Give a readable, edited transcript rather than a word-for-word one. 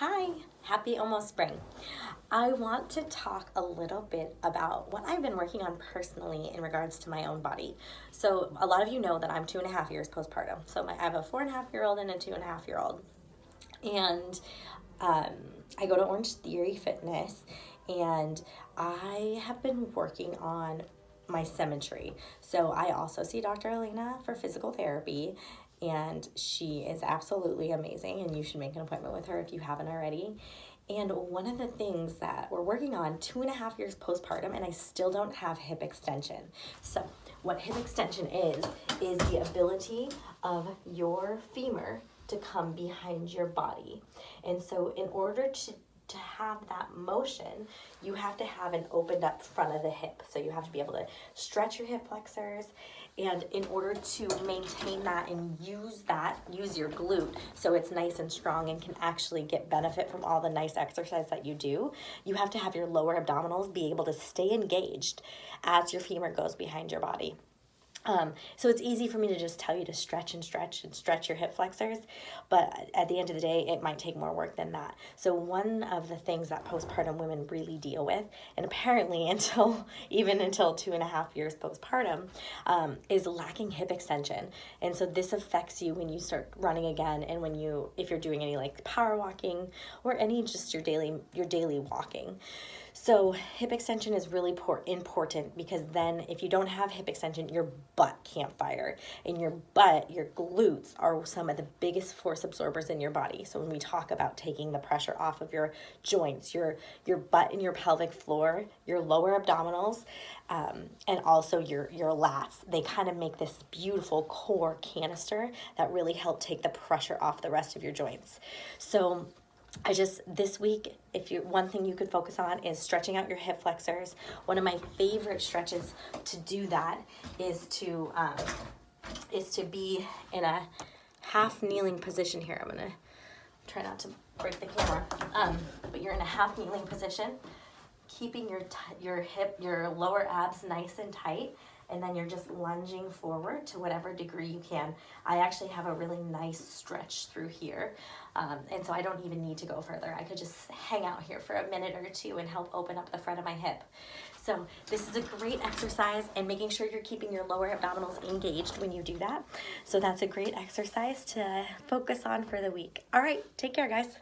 Hi, happy almost spring. I want to talk a little bit about what I've been working on personally in regards to my own body. So, a lot of you know that I'm 2.5 years postpartum. So, I have a 4.5-year-old and a 2.5-year-old. And um, I go to Orange Theory Fitness, and I have been working on my symmetry. So I also see Dr. Elena for physical therapy, and she is absolutely amazing, and you should make an appointment with her if you haven't already. And one of the things that we're working on 2.5 years postpartum, and I still don't have hip extension. So what hip extension is the ability of your femur to come behind your body. And so in order to have that motion, you have to have an opened up front of the hip. So you have to be able to stretch your hip flexors, and in order to maintain that and use your glute so it's nice and strong and can actually get benefit from all the nice exercise that you do, you have to have your lower abdominals be able to stay engaged as your femur goes behind your body. So it's easy for me to just tell you to stretch and stretch and stretch your hip flexors, but at the end of the day, it might take more work than that. So one of the things that postpartum women really deal with, and apparently until 2.5 years postpartum, is lacking hip extension. And so this affects you when you start running again, and if you're doing any like power walking or any just your daily walking. So hip extension is really important, because then if you don't have hip extension, your butt can't fire. And your glutes are some of the biggest force absorbers in your body. So when we talk about taking the pressure off of your joints, your butt and your pelvic floor, your lower abdominals, and also your lats, they kind of make this beautiful core canister that really help take the pressure off the rest of your joints. So this week, one thing you could focus on is stretching out your hip flexors. One of my favorite stretches to do that is to be in a half kneeling position here. I'm gonna try not to break the camera. But you're in a half kneeling position, keeping your lower abs nice and tight, and then you're just lunging forward to whatever degree you can. I actually have a really nice stretch through here, and so I don't even need to go further. I could just hang out here for a minute or two and help open up the front of my hip. So this is a great exercise, and making sure you're keeping your lower abdominals engaged when you do that. So that's a great exercise to focus on for the week. All right, take care, guys.